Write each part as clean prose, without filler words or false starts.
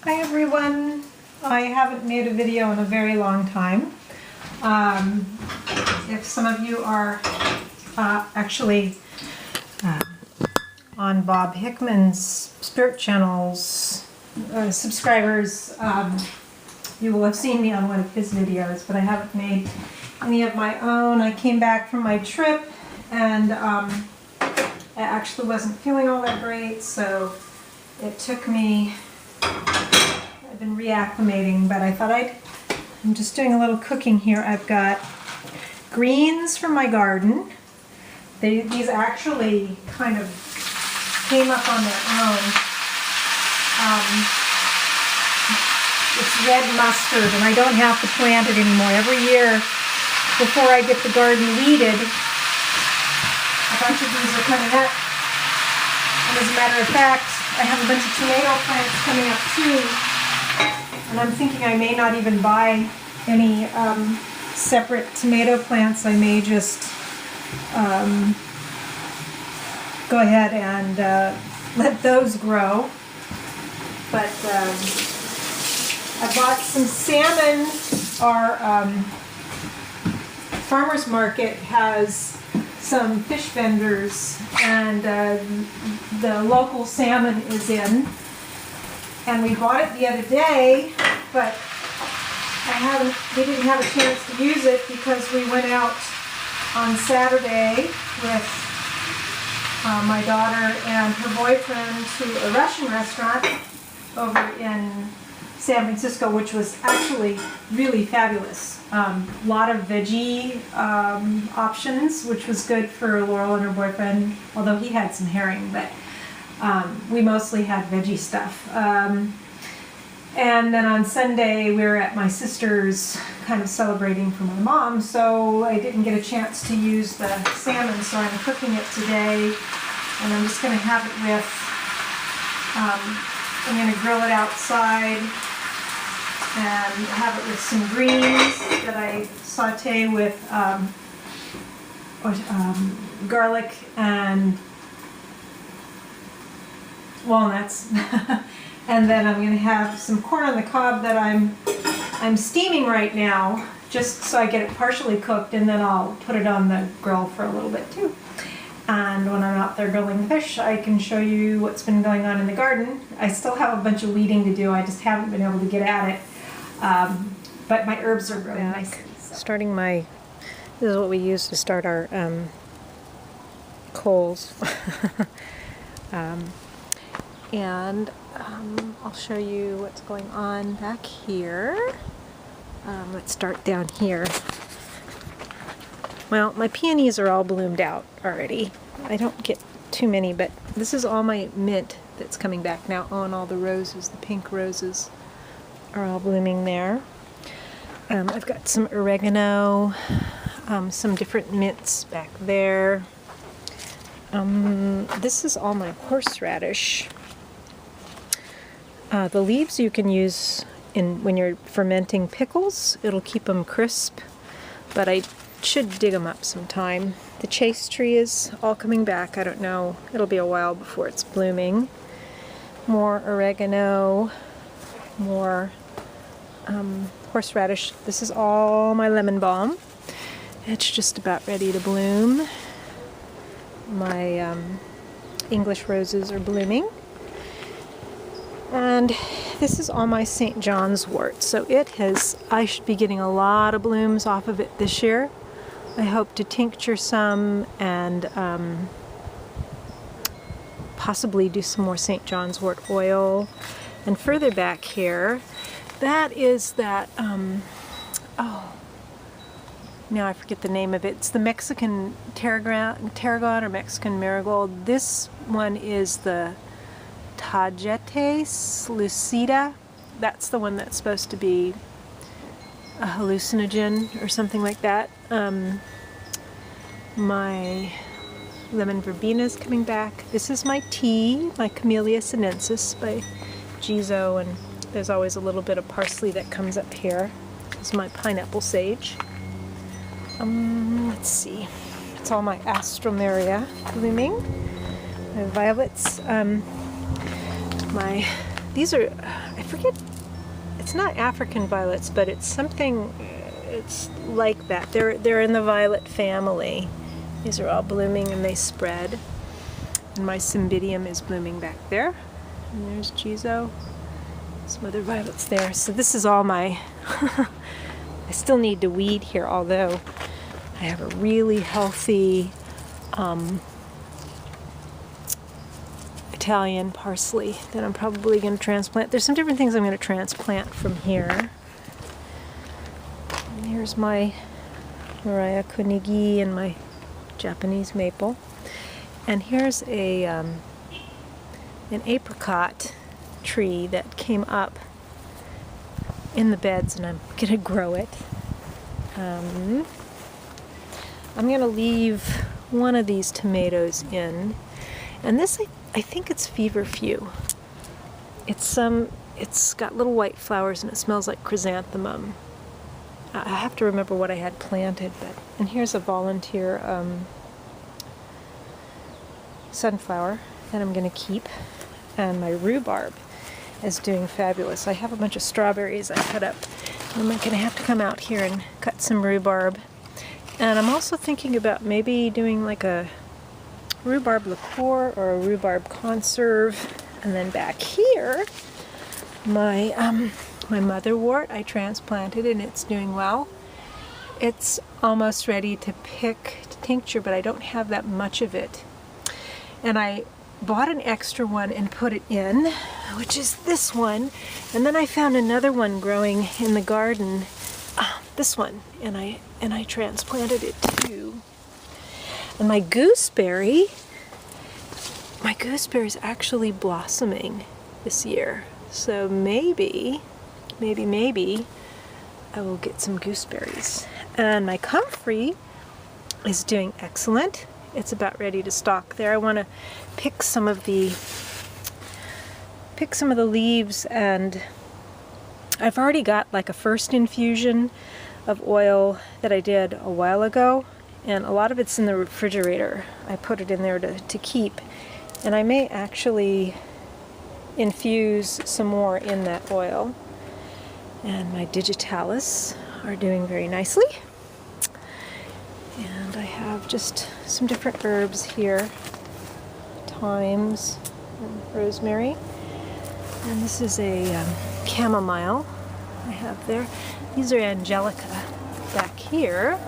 Hi everyone. I haven't made a video in a very long time. If some of you are actually on Bob Hickman's Spirit Channel's subscribers, you will have seen me on one of his videos, but I haven't made any of my own. I came back from my trip and I actually wasn't feeling all that great, so it took me, I've been reacclimating, but I thought I'm just doing a little cooking here. I've got greens from my garden. These actually kind of came up on their own. It's red mustard, and I don't have to plant it anymore. Every year, before I get the garden weeded, a bunch of these are coming up. And as a matter of fact, I have a bunch of tomato plants coming up too. And I'm thinking I may not even buy any separate tomato plants. I may just go ahead and let those grow. But I bought some salmon. Our farmer's market has some fish vendors, and the local salmon is in. And we bought it the other day, but we didn't have a chance to use it because we went out on Saturday with my daughter and her boyfriend to a Russian restaurant over in San Francisco, which was actually really fabulous. A lot of veggie options, which was good for Laurel and her boyfriend, although he had some herring, but we mostly had veggie stuff. And then on Sunday we were at my sister's, kind of celebrating for my mom, so I didn't get a chance to use the salmon, so I'm cooking it today, and I'm just going to have it with, I'm going to grill it outside and have it with some greens that I saute with garlic and walnuts. And then I'm going to have some corn on the cob that I'm steaming right now, just so I get it partially cooked, and then I'll put it on the grill for a little bit too. And when I'm out there grilling the fish, I can show you what's been going on in the garden. I still have a bunch of weeding to do. I just haven't been able to get at it. But my herbs are growing nice. Starting this is what we use to start our coals. And I'll show you what's going on back here. Let's start down here. Well, my peonies are all bloomed out already. I don't get too many, but this is all my mint that's coming back now. Oh, and all the roses, the pink roses are all blooming there. I've got some oregano, some different mints back there. This is all my horseradish. The leaves you can use when you're fermenting pickles. It'll keep them crisp, but I should dig them up sometime. The chase tree is all coming back. I don't know. It'll be a while before it's blooming. More oregano, more horseradish. This is all my lemon balm. It's just about ready to bloom. My English roses are blooming. And this is all my St. John's wort. So I should be getting a lot of blooms off of it this year. I hope to tincture some and possibly do some more St. John's wort oil. And further back here, that is that, oh, now I forget the name of it. It's the Mexican tarragon or Mexican marigold. This one is the Tagetes lucida. That's the one that's supposed to be a hallucinogen or something like that. My lemon verbena is coming back. This is my tea, my Camellia sinensis by Gizo, and there's always a little bit of parsley that comes up here. This is my pineapple sage. Let's see. It's all my Astromeria blooming. My violets. these are, I forget, it's not African violets, but it's something, it's like that. They're in the violet family. These are all blooming and they spread. And my cymbidium is blooming back there. And there's Jizo. Some other violets there. So this is all my, I still need to weed here, although I have a really healthy Italian parsley that I'm probably going to transplant. There's some different things I'm going to transplant from here. And here's my Mariah Kunigi and my Japanese maple. And here's a an apricot tree that came up in the beds, and I'm going to grow it. I'm going to leave one of these tomatoes in, and this I think it's feverfew. It's got little white flowers and it smells like chrysanthemum. I have to remember what I had planted, and here's a volunteer sunflower that I'm going to keep, and my rhubarb is doing fabulous. I have a bunch of strawberries I cut up. I'm going to have to come out here and cut some rhubarb. And I'm also thinking about maybe doing like a rhubarb liqueur or a rhubarb conserve. And then back here, my motherwort I transplanted and it's doing well. It's almost ready to tincture, but I don't have that much of it. And I bought an extra one and put it in, which is this one. And then I found another one growing in the garden, this one, and I transplanted it too. And my gooseberry is actually blossoming this year. So maybe I will get some gooseberries. And my comfrey is doing excellent. It's about ready to stalk there. I want to pick some of the leaves, and I've already got like a first infusion of oil that I did a while ago, and a lot of it's in the refrigerator. I put it in there to keep, and I may actually infuse some more in that oil. And my digitalis are doing very nicely. And I have just some different herbs here, thymes and rosemary. And this is a chamomile I have there. These are angelica back here.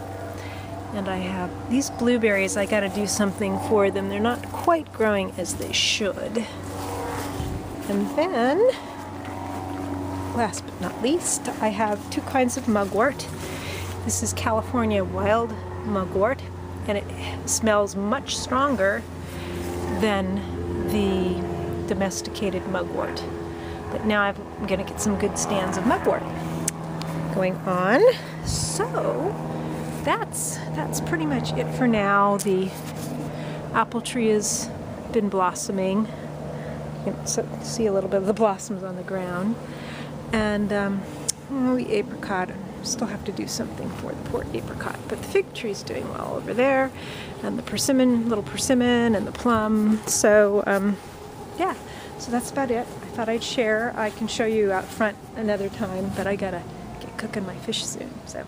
And I have these blueberries. I got to do something for them. They're not quite growing as they should. And then, last but not least, I have two kinds of mugwort. This is California wild mugwort, and it smells much stronger than the domesticated mugwort. But now I'm going to get some good stands of mugwort going on. So that's pretty much it for now. The apple tree has been blossoming. You can see a little bit of the blossoms on the ground. And the apricot, still have to do something for the poor apricot, but the fig tree's doing well over there, and the persimmon, little persimmon, and the plum. So yeah, so that's about it. I thought I'd share. I can show you out front another time, but I gotta get cooking my fish soon. So